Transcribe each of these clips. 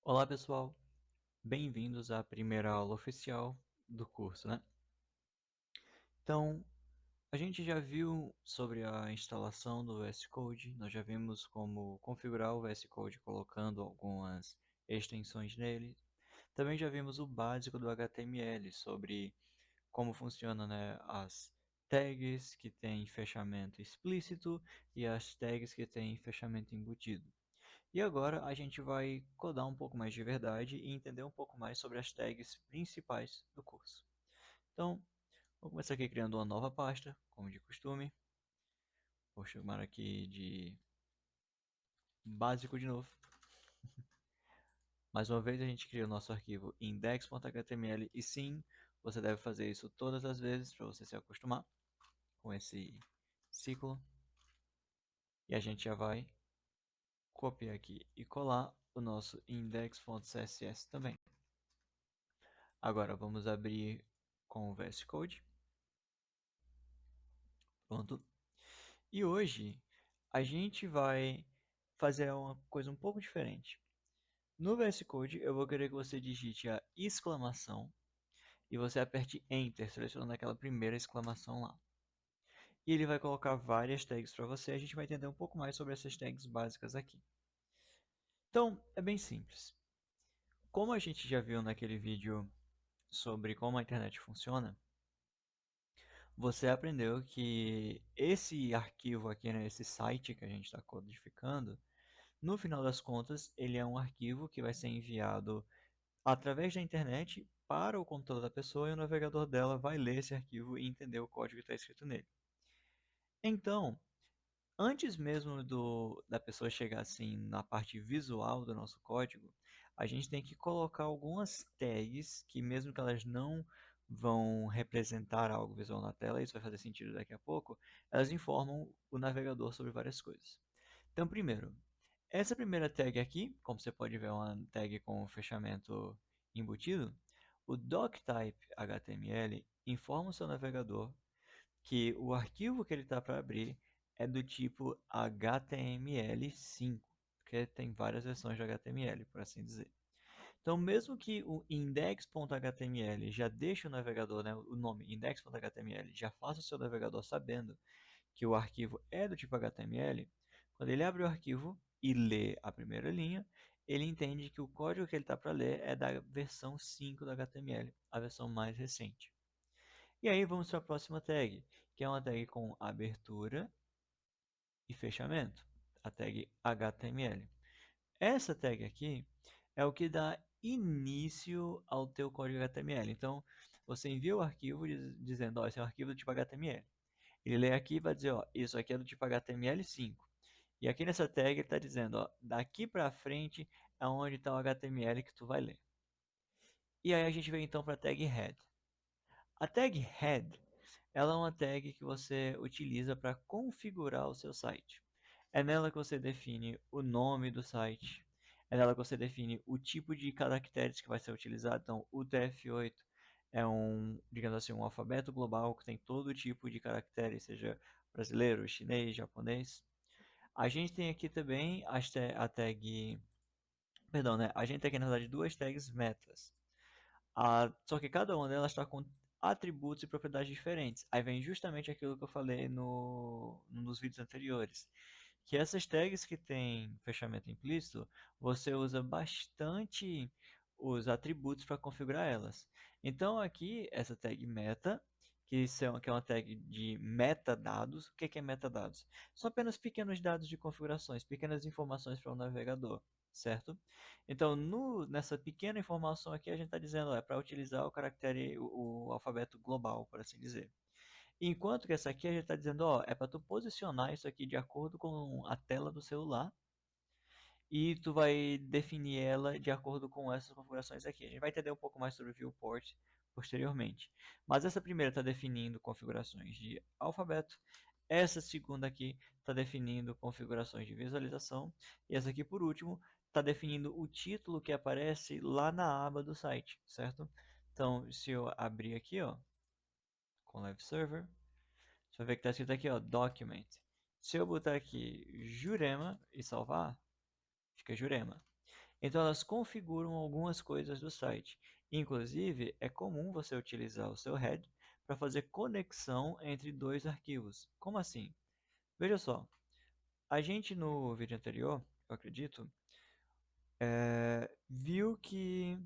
Olá pessoal, bem-vindos à primeira aula oficial do curso, né? Então, a gente já viu sobre a instalação do VS Code, nós já vimos como configurar o VS Code colocando algumas extensões nele. Também já vimos o básico do HTML, sobre como funciona, né, as tags que têm fechamento explícito e as tags que têm fechamento embutido. E agora a gente vai codar um pouco mais de verdade e entender um pouco mais sobre as tags principais do curso. Então, vou começar aqui criando uma nova pasta, como de costume. Vou chamar aqui de básico de novo. Mais uma vez a gente cria o nosso arquivo index.html e sim, você deve fazer isso todas as vezes para você se acostumar com esse ciclo. E a gente já vai copiar aqui e colar o nosso index.css também. Agora vamos abrir com o VS Code. Pronto. E hoje a gente vai fazer uma coisa um pouco diferente. No VS Code eu vou querer que você digite a exclamação e você aperte Enter, selecionando aquela primeira exclamação lá. E ele vai colocar várias tags para você, a gente vai entender um pouco mais sobre essas tags básicas aqui. Então, é bem simples. Como a gente já viu naquele vídeo sobre como a internet funciona, você aprendeu que esse arquivo aqui, né, esse site que a gente está codificando, no final das contas, ele é um arquivo que vai ser enviado através da internet para o computador da pessoa e o navegador dela vai ler esse arquivo e entender o código que está escrito nele. Então, antes mesmo da pessoa chegar assim na parte visual do nosso código, a gente tem que colocar algumas tags que mesmo que elas não vão representar algo visual na tela, isso vai fazer sentido daqui a pouco, elas informam o navegador sobre várias coisas. Então, primeiro, essa primeira tag aqui, como você pode ver, é uma tag com fechamento embutido. O doctype HTML informa o seu navegador que o arquivo que ele está para abrir é do tipo HTML5, porque tem várias versões de HTML, por assim dizer. Então, mesmo que o index.html já deixe o navegador, né, o nome index.html já faça o seu navegador sabendo que o arquivo é do tipo HTML, quando ele abre o arquivo e lê a primeira linha, ele entende que o código que ele está para ler é da versão 5 do HTML, a versão mais recente. E aí vamos para a próxima tag, que é uma tag com abertura e fechamento, a tag HTML. Essa tag aqui é o que dá início ao teu código HTML. Então, você envia o arquivo dizendo, ó, esse é um arquivo do tipo HTML. Ele lê aqui e vai dizer, ó, isso aqui é do tipo HTML5. E aqui nessa tag ele está dizendo, ó, daqui para frente é onde está o HTML que tu vai ler. E aí a gente vem então para a tag head. A tag head, ela é uma tag que você utiliza para configurar o seu site. É nela que você define o nome do site. É nela que você define o tipo de caracteres que vai ser utilizado. Então, o TF8 é um, digamos assim, um alfabeto global que tem todo tipo de caracteres, seja brasileiro, chinês, japonês. A gente tem aqui também a tag, perdão, né? A gente tem aqui na verdade duas tags metas. Só que cada uma delas está com atributos e propriedades diferentes. Aí vem justamente aquilo que eu falei nos vídeos anteriores. Que essas tags que tem fechamento implícito, você usa bastante os atributos para configurar elas. Então aqui, essa tag meta, que é uma tag de metadados. O que é metadados? São apenas pequenos dados de configurações, pequenas informações para o navegador, certo? Então, nessa pequena informação aqui, a gente está dizendo, é para utilizar o caractere, o alfabeto global, por assim dizer. Enquanto que essa aqui a gente está dizendo, ó, é para tu posicionar isso aqui de acordo com a tela do celular e tu vai definir ela de acordo com essas configurações aqui. A gente vai entender um pouco mais sobre o viewport posteriormente. Mas essa primeira está definindo configurações de alfabeto, essa segunda aqui está definindo configurações de visualização e essa aqui, por último, está definindo o título que aparece lá na aba do site, certo? Então, se eu abrir aqui, ó, com Live Server, você vai ver que está escrito aqui, ó, Document. Se eu botar aqui Jurema e salvar, fica Jurema. Então elas configuram algumas coisas do site. Inclusive, é comum você utilizar o seu head para fazer conexão entre dois arquivos. Como assim? Veja só, a gente no vídeo anterior, eu acredito, viu que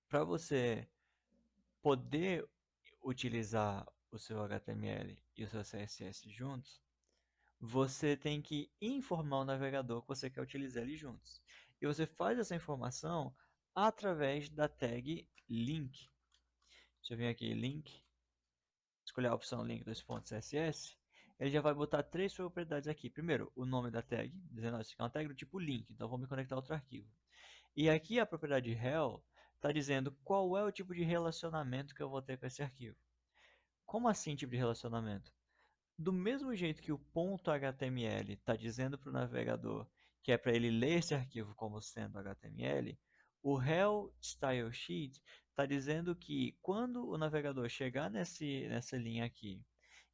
para você poder utilizar o seu HTML e o seu CSS juntos, você tem que informar o navegador que você quer utilizar eles juntos. E você faz essa informação através da tag link. Deixa eu vir aqui, link, escolher a opção link 2.css. Ele já vai botar três propriedades aqui. Primeiro, o nome da tag, dizendo que é uma tag do tipo link, então vou me conectar a outro arquivo. E aqui a propriedade hell está dizendo qual é o tipo de relacionamento que eu vou ter com esse arquivo. Como assim tipo de relacionamento? Do mesmo jeito que o ponto .html está dizendo para o navegador que é para ele ler esse arquivo como sendo HTML, o Hell Style Sheet está dizendo que quando o navegador chegar nessa linha aqui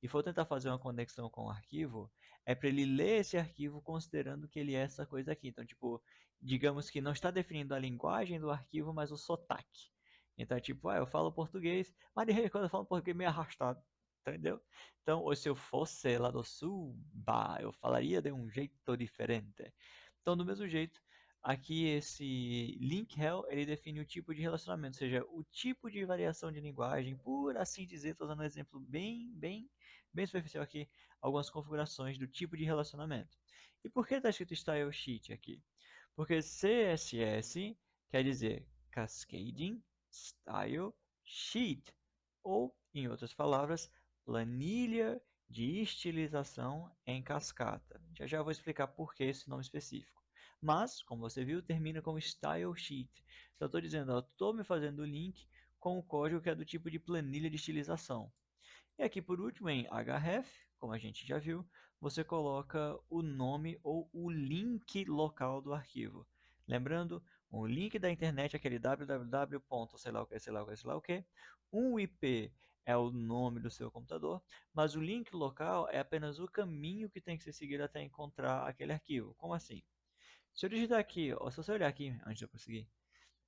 e for tentar fazer uma conexão com o arquivo, é para ele ler esse arquivo considerando que ele é essa coisa aqui. Então, tipo, digamos que não está definindo a linguagem do arquivo, mas o sotaque. Então, tipo, eu falo português, mas de vez em quando eu falo português meio arrastado, entendeu? Então, ou se eu fosse lá do sul, bah, eu falaria de um jeito diferente. Então, do mesmo jeito, aqui esse link hell, ele define o tipo de relacionamento, ou seja, o tipo de variação de linguagem, por assim dizer, estou usando um exemplo bem superficial aqui, algumas configurações do tipo de relacionamento. E por que está escrito style sheet aqui? Porque CSS quer dizer Cascading Style Sheet, ou, em outras palavras, planilha de estilização em cascata. Já já vou explicar por que esse nome específico. Mas, como você viu, termina com Style Sheet. Então, estou dizendo, estou me fazendo o link com o código que é do tipo de planilha de estilização. E aqui por último, em href, como a gente já viu, você coloca o nome ou o link local do arquivo. Lembrando, o link da internet é aquele www. Sei lá o que, sei lá o que, sei lá o que. Um IP é o nome do seu computador, mas o link local é apenas o caminho que tem que ser seguido até encontrar aquele arquivo. Como assim? Se eu digitar aqui, ou se você olhar aqui antes de eu prosseguir,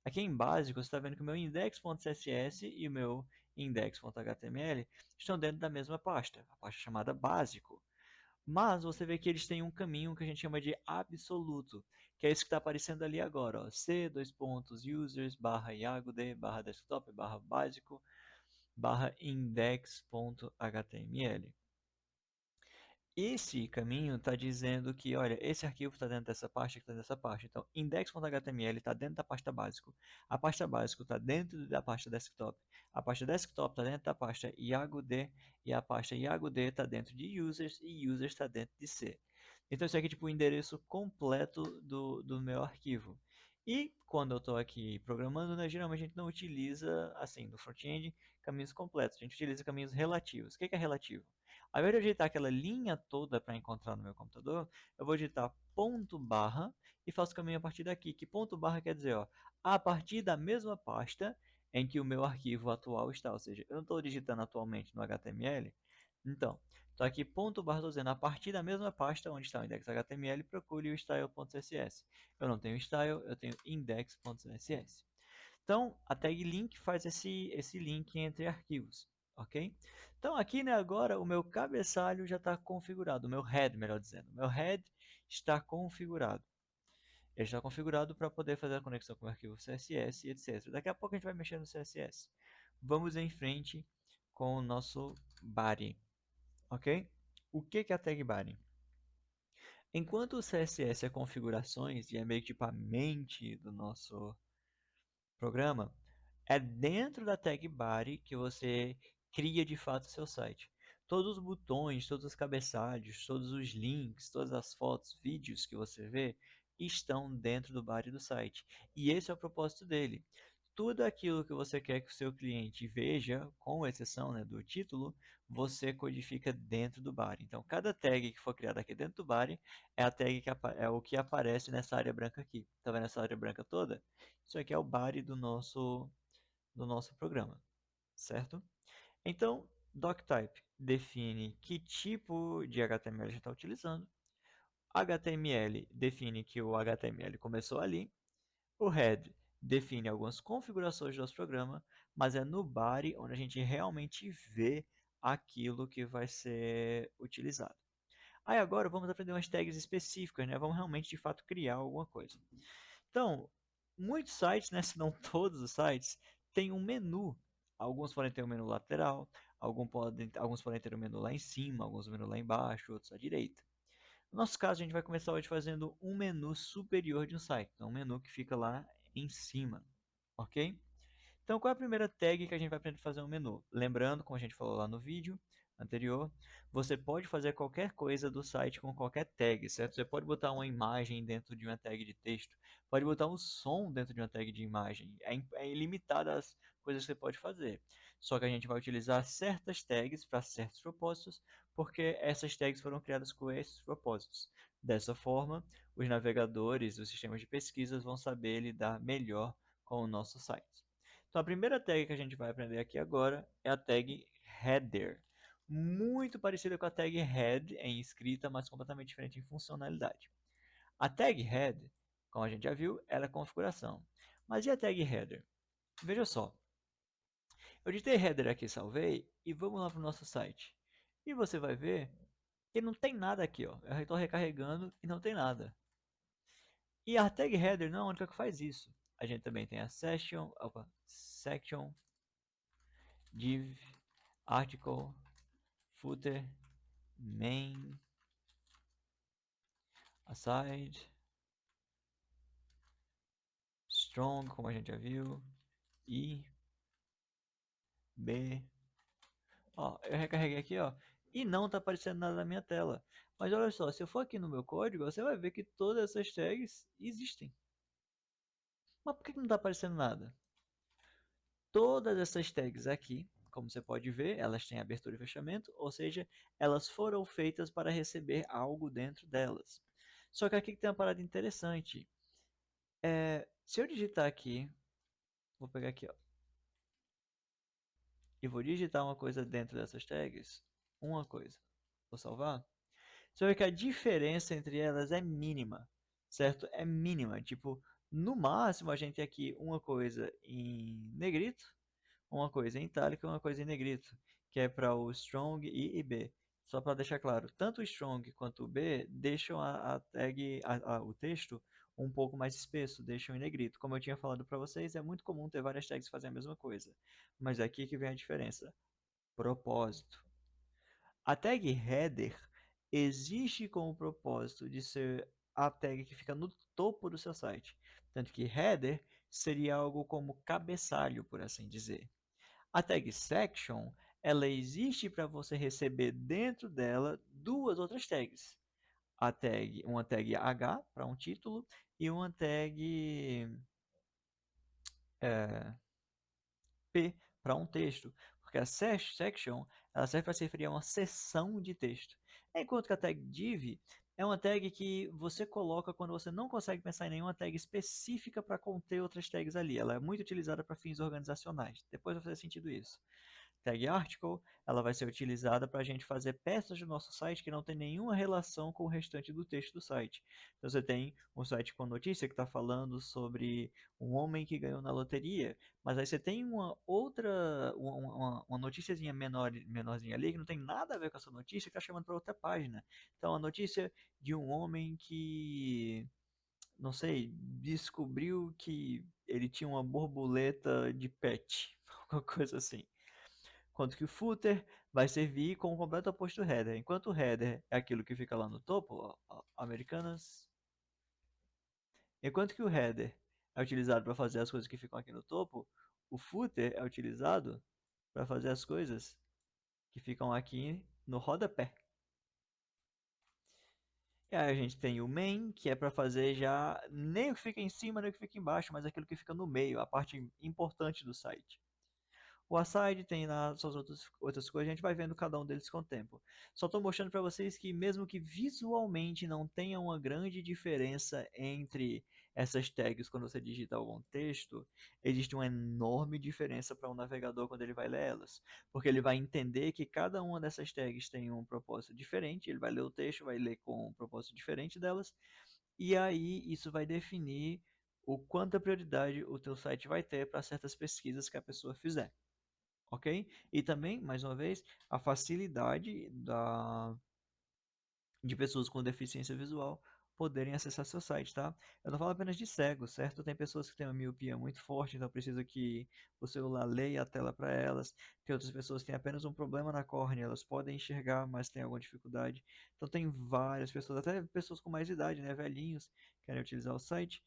aqui em básico, você está vendo que o meu index.css e o meu index.html estão dentro da mesma pasta, a pasta chamada básico. Mas você vê que eles têm um caminho que a gente chama de absoluto, que é esse que está aparecendo ali agora, ó, c dois pontos users barra iagod barra desktop barra básico barra index.html. Esse caminho está dizendo que, olha, esse arquivo está dentro dessa pasta, que está dentro dessa pasta. Então, index.html está dentro da pasta básico. A pasta básico está dentro da pasta desktop. A pasta desktop está dentro da pasta iagod e a pasta iagod está dentro de users e users está dentro de C. Então, isso aqui é tipo o endereço completo do meu arquivo. E quando eu estou aqui programando, né, geralmente a gente não utiliza, assim, no front-end, caminhos completos. A gente utiliza caminhos relativos. O que é relativo? Ao invés de eu digitar aquela linha toda para encontrar no meu computador, eu vou digitar ponto barra e faço o caminho a partir daqui. Que ponto barra quer dizer, ó, a partir da mesma pasta em que o meu arquivo atual está. Ou seja, eu não estou digitando atualmente no HTML. Então, estou aqui ponto barra, estou dizendo, a partir da mesma pasta onde está o index.html, procure o style.css. Eu não tenho style, eu tenho index.css. Então, a tag link faz esse link entre arquivos, ok? Então, aqui, né, agora o meu cabeçalho já está configurado, o meu head, melhor dizendo. O meu head está configurado. Ele está configurado para poder fazer a conexão com o arquivo CSS e etc. Daqui a pouco a gente vai mexer no CSS. Vamos em frente com o nosso body, ok? O que é a tag body? Enquanto o CSS é configurações e é meio que tipo a mente do nosso programa, é dentro da tag body que você cria de fato o seu site. Todos os botões, todos os cabeçalhos, todos os links, todas as fotos, vídeos que você vê estão dentro do body do site. E esse é o propósito dele. Tudo aquilo que você quer que o seu cliente veja, com exceção, né, do título, você codifica dentro do body. Então, cada tag que for criada aqui dentro do body é a tag que é o que aparece nessa área branca aqui. Tá vendo essa área branca toda? Isso aqui é o body do nosso programa, certo? Então, doctype define que tipo de HTML a gente está utilizando. HTML define que o HTML começou ali. O head define algumas configurações do nosso programa, mas é no body onde a gente realmente vê aquilo que vai ser utilizado. Aí agora vamos aprender umas tags específicas, né? Vamos realmente de fato criar alguma coisa. Então, muitos sites, né, se não todos os sites, têm um menu. Alguns podem ter um menu lateral, alguns podem ter um menu lá em cima, alguns um menu lá embaixo, outros à direita. No nosso caso, a gente vai começar hoje fazendo um menu superior de um site, então um menu que fica lá em cima, ok? Então, qual é a primeira tag que a gente vai aprender a fazer um menu? Lembrando, como a gente falou lá no vídeo anterior, você pode fazer qualquer coisa do site com qualquer tag, certo? Você pode botar uma imagem dentro de uma tag de texto, pode botar um som dentro de uma tag de imagem. É ilimitado as coisas que você pode fazer. Só que a gente vai utilizar certas tags para certos propósitos, porque essas tags foram criadas com esses propósitos. Dessa forma, os navegadores, os sistemas de pesquisas vão saber lidar melhor com o nosso site. Então, a primeira tag que a gente vai aprender aqui agora é a tag header. Muito parecida com a tag head em escrita, mas completamente diferente em funcionalidade. A tag head, como a gente já viu, ela é configuração. Mas e a tag header? Veja só, eu digitei header aqui, salvei, e vamos lá para o nosso site. E você vai ver que não tem nada aqui, ó. Eu estou recarregando e não tem nada. E a tag header não é a única que faz isso. A gente também tem a section, div, article, footer, main, aside, strong, como a gente já viu, e b. Ó, eu recarreguei aqui, ó, e não tá aparecendo nada na minha tela. Mas olha só, se eu for aqui no meu código, você vai ver que todas essas tags existem. Mas por que não está aparecendo nada? Todas essas tags aqui, como você pode ver, elas têm abertura e fechamento, ou seja, elas foram feitas para receber algo dentro delas. Só que aqui tem uma parada interessante. Se eu digitar aqui, vou pegar aqui, ó, e vou digitar uma coisa dentro dessas tags, uma coisa, vou salvar, você vai ver que a diferença entre elas é mínima, certo? É mínima, tipo, no máximo a gente tem aqui uma coisa em negrito, uma coisa em itálico e uma coisa em negrito, que é para o strong e b. Só para deixar claro, tanto o strong quanto o b deixam a tag, o texto um pouco mais espesso, deixam em negrito. Como eu tinha falado para vocês, é muito comum ter várias tags que fazem a mesma coisa. Mas é aqui que vem a diferença. Propósito. A tag header existe com o propósito de ser a tag que fica no topo do seu site. Tanto que header seria algo como cabeçalho, por assim dizer. A tag section, ela existe para você receber dentro dela duas outras tags. Uma tag H para um título e uma tag é, P para um texto. Porque a section ela serve para se referir a uma seção de texto. Enquanto que a tag div é uma tag que você coloca quando você não consegue pensar em nenhuma tag específica para conter outras tags ali. Ela é muito utilizada para fins organizacionais. Depois vai fazer sentido isso. Tag article, ela vai ser utilizada para a gente fazer peças do nosso site que não tem nenhuma relação com o restante do texto do site. Então você tem um site com notícia que está falando sobre um homem que ganhou na loteria, mas aí você tem uma outra, uma noticiazinha menorzinha ali que não tem nada a ver com essa notícia que está chamando para outra página. Então a notícia de um homem que, não sei, descobriu que ele tinha uma borboleta de pet, alguma coisa assim. Quanto que o footer vai servir como completo oposto do header. Enquanto o header é aquilo que fica lá no topo, ó, Americanas. Enquanto que o header é utilizado para fazer as coisas que ficam aqui no topo, o footer é utilizado para fazer as coisas que ficam aqui no rodapé. E aí a gente tem o main, que é para fazer já nem o que fica em cima nem o que fica embaixo, mas aquilo que fica no meio, a parte importante do site. O Aside tem lá suas outras coisas, a gente vai vendo cada um deles com o tempo. Só estou mostrando para vocês que mesmo que visualmente não tenha uma grande diferença entre essas tags quando você digita algum texto, existe uma enorme diferença para um navegador quando ele vai ler elas. Porque ele vai entender que cada uma dessas tags tem um propósito diferente, ele vai ler o texto, vai ler com um propósito diferente delas, e aí isso vai definir o quanta prioridade o teu site vai ter para certas pesquisas que a pessoa fizer, ok? E também, mais uma vez, a facilidade de pessoas com deficiência visual poderem acessar seu site, tá? Eu não falo apenas de cegos, certo? Tem pessoas que têm uma miopia muito forte, então precisa que o celular leia a tela para elas. Tem outras pessoas que têm apenas um problema na córnea, elas podem enxergar, mas têm alguma dificuldade. Então tem várias pessoas, até pessoas com mais idade, né, velhinhos, que querem utilizar o site,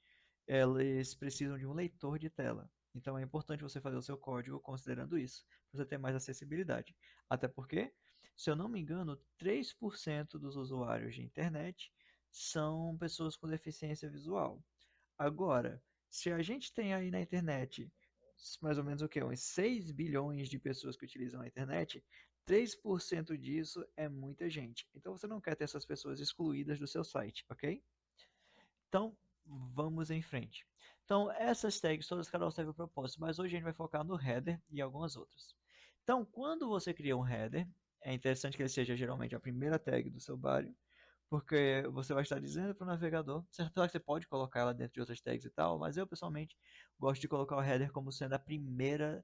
eles precisam de um leitor de tela. Então é importante você fazer o seu código considerando isso, para você ter mais acessibilidade. Até porque, se eu não me engano, 3% dos usuários de internet são pessoas com deficiência visual. Agora, se a gente tem aí na internet mais ou menos o que? Uns 6 bilhões de pessoas que utilizam a internet, 3% disso é muita gente. Então você não quer ter essas pessoas excluídas do seu site, ok? Então, vamos em frente. Então, essas tags todas, cada uma serve um propósito, mas hoje a gente vai focar no header e algumas outras. Então, quando você cria um header, é interessante que ele seja geralmente a primeira tag do seu body, porque você vai estar dizendo para o navegador, apesar que você pode colocar ela dentro de outras tags e tal, mas eu pessoalmente gosto de colocar o header como sendo a primeira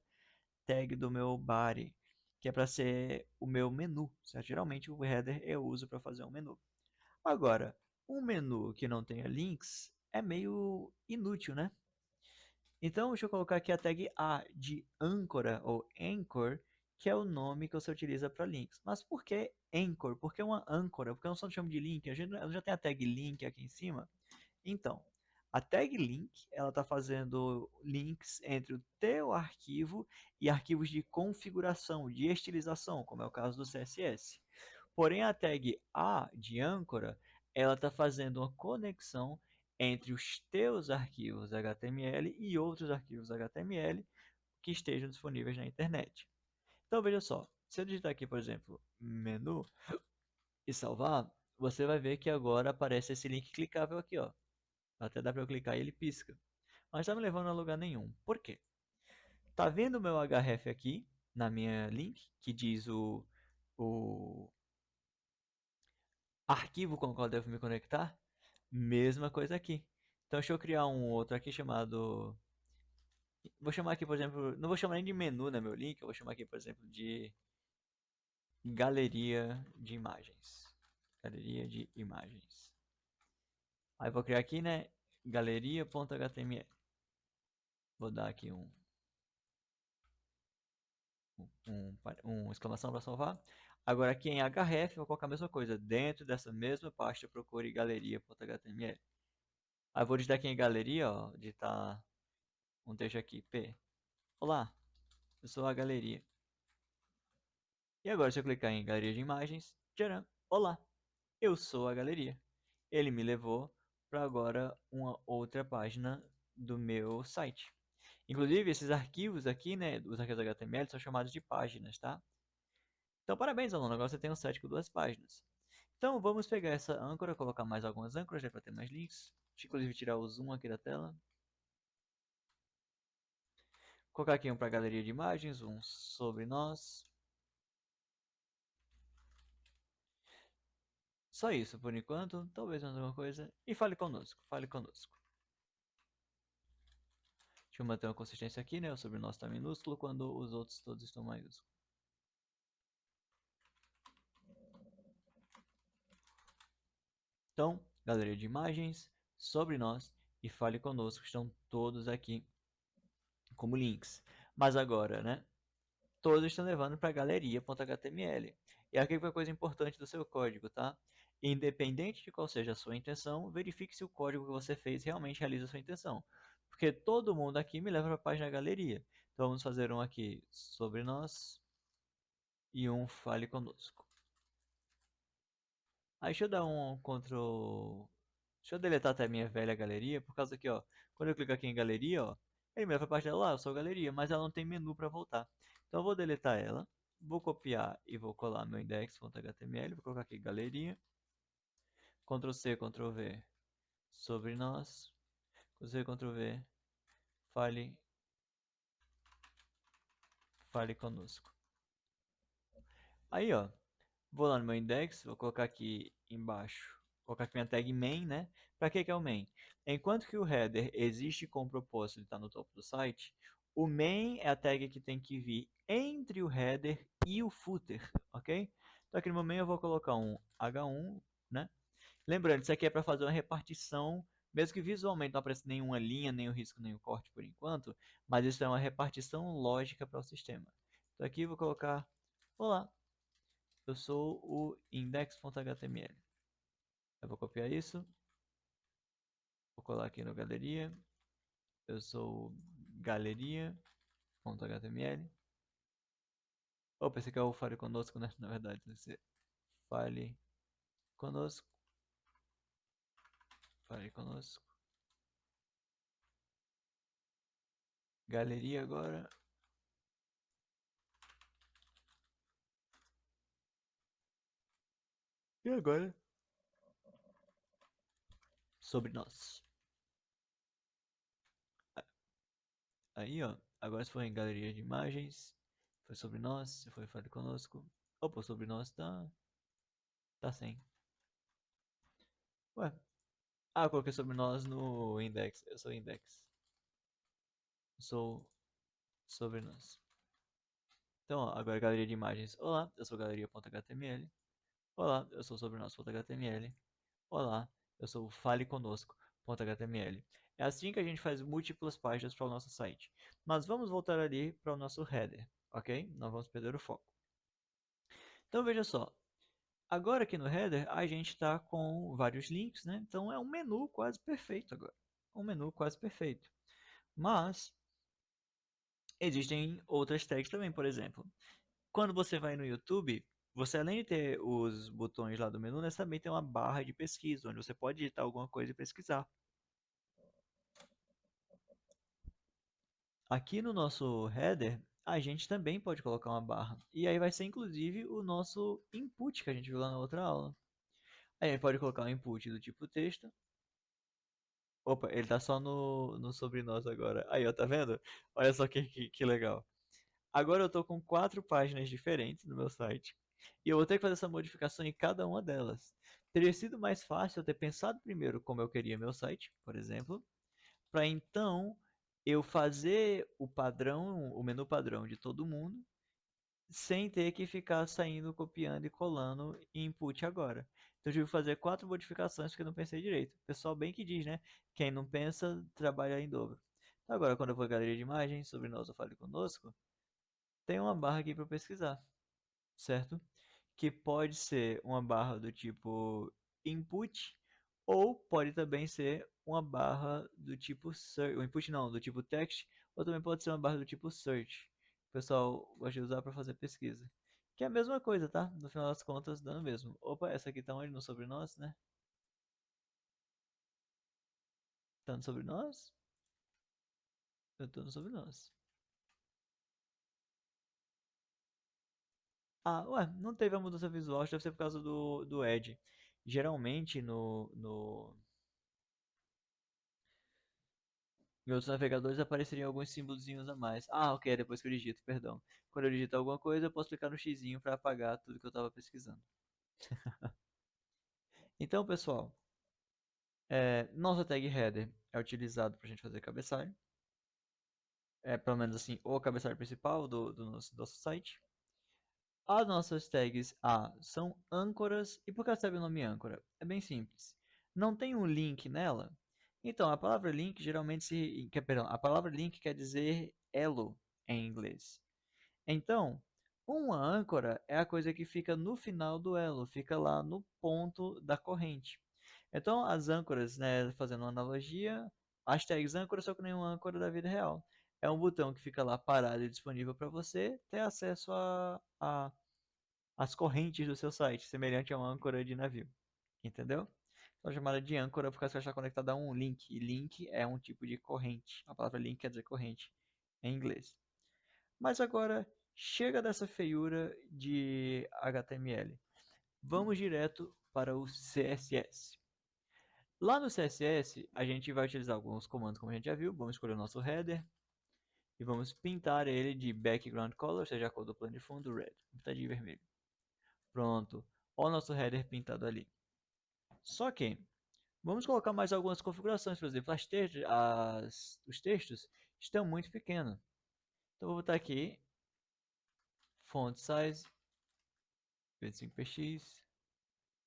tag do meu body, que é para ser o meu menu, certo? Geralmente o header eu uso para fazer um menu. Agora, um menu que não tenha links é meio inútil, né? Então, deixa eu colocar aqui a tag A de âncora ou anchor, que é o nome que você utiliza para links. Mas por que anchor? Por que uma âncora? Porque eu não só chamo de link, eu já tenho a tag link aqui em cima. Então, a tag link, ela está fazendo links entre o teu arquivo e arquivos de configuração, de estilização, como é o caso do CSS. Porém, a tag A de âncora, ela está fazendo uma conexão entre os teus arquivos HTML e outros arquivos HTML que estejam disponíveis na internet. Então, veja só, se eu digitar aqui, por exemplo, menu e salvar, você vai ver que agora aparece esse link clicável aqui, ó. Até dá para eu clicar e ele pisca. Mas está me levando a lugar nenhum. Por quê? Tá vendo o meu href aqui, na minha link, que diz o arquivo com o qual eu devo me conectar? Mesma coisa aqui. Então deixa eu criar um outro aqui chamado... Vou chamar aqui, por exemplo... Não vou chamar nem de menu, né, meu link. Eu vou chamar aqui, por exemplo, de galeria de imagens. Galeria de imagens. Aí vou criar aqui, né, galeria.html. Vou dar aqui um exclamação para salvar. Agora aqui em href eu vou colocar a mesma coisa. Dentro dessa mesma pasta procure galeria.html. Aí eu vou digitar aqui em galeria, ó, digitar um texto aqui, P. Olá, eu sou a galeria. E agora se eu clicar em galeria de imagens, tcharam, olá, eu sou a galeria. Ele me levou para agora uma outra página do meu site. Inclusive esses arquivos aqui, né, os arquivos HTML são chamados de páginas, tá? Então parabéns, aluno, agora você tem um site com 2 páginas. Então vamos pegar essa âncora, colocar mais algumas âncoras para ter mais links. Deixa eu, inclusive tirar o zoom aqui da tela. Colocar aqui um para a galeria de imagens, um sobre nós. Só isso por enquanto, talvez mais alguma coisa. E fale conosco, fale conosco. Deixa eu manter uma consistência aqui, né? O sobre nós está minúsculo quando os outros todos estão maiúsculos. Então, galeria de imagens, sobre nós e fale conosco estão todos aqui como links. Mas agora, né? Todos estão levando para galeria.html. E aqui foi a coisa importante do seu código, tá? Independente de qual seja a sua intenção, verifique se o código que você fez realmente realiza a sua intenção. Porque todo mundo aqui me leva para a página da galeria. Então vamos fazer um aqui sobre nós e um fale conosco. Aí deixa eu dar um Ctrl. Deixa eu deletar até a minha velha galeria, por causa que, ó, quando eu clico aqui em galeria, ó, Ele me leva para a página lá, eu sou galeria, mas ela não tem menu para voltar. Então eu vou deletar ela, vou copiar e vou colar meu index.html, vou colocar aqui galeria, Ctrl C, Ctrl V, sobre nós, Ctrl C, Ctrl V, fale, fale conosco. Aí, ó, vou lá no meu index, vou colocar aqui embaixo, vou colocar aqui minha tag main, né? Para que é o main? Enquanto que o header existe com o propósito de estar no topo do site, o main é a tag que tem que vir entre o header e o footer, ok? Então aqui no meu main eu vou colocar um H1, né? Lembrando, isso aqui é para fazer uma repartição, mesmo que visualmente não apareça nenhuma linha, nem o risco, nem o corte por enquanto, mas isso é uma repartição lógica para o sistema. Então aqui eu vou colocar, olá, eu sou o index.html. Eu vou copiar isso, vou colar aqui no galeria. Eu sou o galeria.html. Oh, pensei que é o fale conosco, né? Na verdade, deve ser fale conosco, fale conosco. Galeria agora. E agora? Sobre nós. Aí, ó. Agora se for em galeria de imagens, foi sobre nós, se foi fale conosco. Opa, sobre nós tá sem. Ué. Ah, eu coloquei sobre nós no index. Eu sou index. Sou sobre nós. Então, ó, agora galeria de imagens. Olá, eu sou galeria.html. Olá, eu sou sobre nós.html. Olá, eu sou o fale conosco.html. É assim que a gente faz múltiplas páginas para o nosso site. Mas vamos voltar ali para o nosso header, ok? Não vamos perder o foco. Então veja só, agora aqui no header a gente está com vários links, né? Então é um menu quase perfeito agora. Um menu quase perfeito. Mas existem outras tags também, por exemplo. Quando você vai no YouTube, você além de ter os botões lá do menu, né, também tem uma barra de pesquisa, onde você pode digitar alguma coisa e pesquisar. Aqui no nosso header, a gente também pode colocar uma barra. E aí vai ser inclusive o nosso input que a gente viu lá na outra aula. Aí a gente pode colocar um input do tipo texto. Opa, ele tá só no sobre nós agora. Aí, ó, tá vendo? Olha só que legal. Agora eu tô com 4 páginas diferentes no meu site. E eu vou ter que fazer essa modificação em cada uma delas. Teria sido mais fácil eu ter pensado primeiro como eu queria meu site, por exemplo, para então eu fazer o padrão, o menu padrão de todo mundo, sem ter que ficar saindo, copiando e colando input agora. Então eu tive que fazer 4 modificações porque eu não pensei direito. O pessoal bem que diz, né? Quem não pensa, trabalha em dobro. Então agora quando eu vou à galeria de imagens, sobre nós ou fale conosco, tem uma barra aqui para pesquisar, certo? Que pode ser uma barra do tipo input ou pode também ser uma barra do tipo search, o input não, do tipo text, ou também pode ser uma barra do tipo search. O pessoal gosta de usar para fazer pesquisa. Que é a mesma coisa, tá? No final das contas, dando mesmo. Opa, essa aqui tá onde? No sobre nós, né? Tá no sobre nós? Eu tô no sobre nós. Ah, ué, não teve a mudança visual, acho que deve ser por causa do Edge. Geralmente em outros navegadores apareceriam alguns símbolozinhos a mais. Ah, ok, é depois que eu digito, perdão. Quando eu digito alguma coisa, eu posso clicar no xizinho para apagar tudo que eu estava pesquisando. Então, pessoal, nossa tag header é utilizado para a gente fazer cabeçalho. É pelo menos assim, o cabeçalho principal do nosso site. As nossas tags A são âncoras. E por que recebe o nome âncora? É bem simples. Não tem um link nela. Então, a palavra link geralmente perdão, a palavra link quer dizer elo em inglês. Então, uma âncora é a coisa que fica no final do elo, fica lá no ponto da corrente. Então, as âncoras, né, fazendo uma analogia, as tags âncora só que nem uma âncora da vida real. É um botão que fica lá parado e disponível para você ter acesso a as correntes do seu site, semelhante a uma âncora de navio. Entendeu? São chamadas de âncora porque ela está conectada a um link. E link é um tipo de corrente. A palavra link quer dizer corrente em inglês. Mas agora chega dessa feiura de HTML. Vamos direto para o CSS. Lá no CSS, a gente vai utilizar alguns comandos, como a gente já viu. Vamos escolher o nosso header e vamos pintar ele de background color, seja a cor do plano de fundo, red, pintadinho vermelho. Pronto, olha o nosso header pintado ali. Só que vamos colocar mais algumas configurações, por exemplo, os textos estão muito pequenos. Então vou botar aqui font size 25px.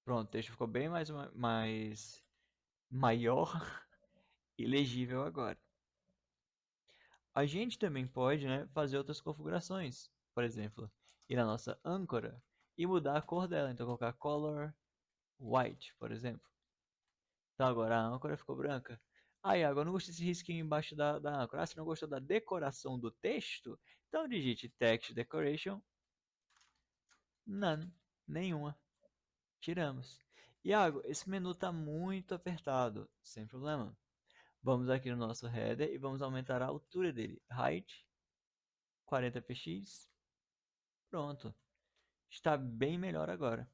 Pronto, o texto ficou bem mais maior e legível agora. A gente também pode, né, fazer outras configurações. Por exemplo, ir na nossa âncora e mudar a cor dela. Então colocar color white, por exemplo. Então agora a âncora ficou branca. Ah, Iago, eu não gostei desse risquinho embaixo da âncora. Ah, você não gostou da decoração do texto? Então digite text decoration. None. Nenhuma. Tiramos. Iago, esse menu está muito apertado. Sem problema. Vamos aqui no nosso header e vamos aumentar a altura dele. Height 40px. Pronto. Está bem melhor agora.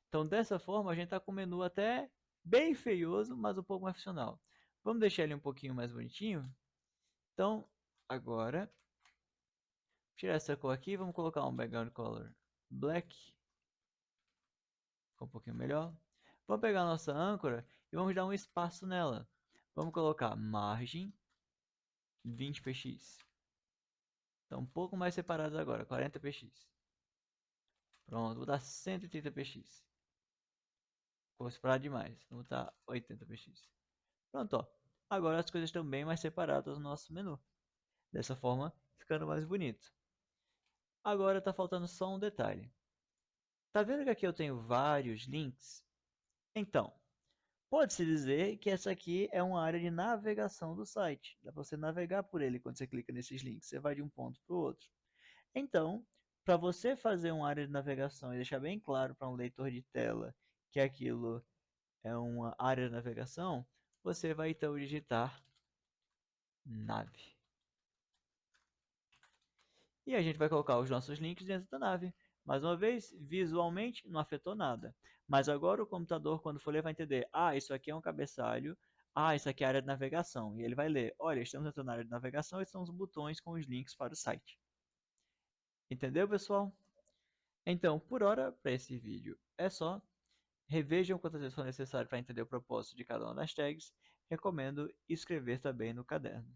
Então dessa forma a gente está com o menu até bem feioso, mas um pouco mais funcional. Vamos deixar ele um pouquinho mais bonitinho? Então, agora, tirar essa cor aqui, vamos colocar um background color black. Ficou um pouquinho melhor. Vamos pegar a nossa âncora e vamos dar um espaço nela. Vamos colocar margem 20px. Então um pouco mais separados agora, 40px. Pronto, vou dar 130px. Vou separar demais, vou botar 80px. Pronto, ó. Agora as coisas estão bem mais separadas no nosso menu. Dessa forma, ficando mais bonito. Agora está faltando só um detalhe. Tá vendo que aqui eu tenho vários links? Então, pode-se dizer que essa aqui é uma área de navegação do site. Dá para você navegar por ele quando você clica nesses links. Você vai de um ponto para o outro. Então, para você fazer uma área de navegação e deixar bem claro para um leitor de tela que aquilo é uma área de navegação, você vai então digitar nave. E a gente vai colocar os nossos links dentro da nave. Mais uma vez, visualmente não afetou nada. Mas agora o computador, quando for ler, vai entender: ah, isso aqui é um cabeçalho, ah, isso aqui é a área de navegação. E ele vai ler: olha, estamos entrando na área de navegação e são os botões com os links para o site. Entendeu, pessoal? Então, por hora, para esse vídeo é só. Revejam quantas vezes for necessário para entender o propósito de cada uma das tags. Recomendo escrever também no caderno.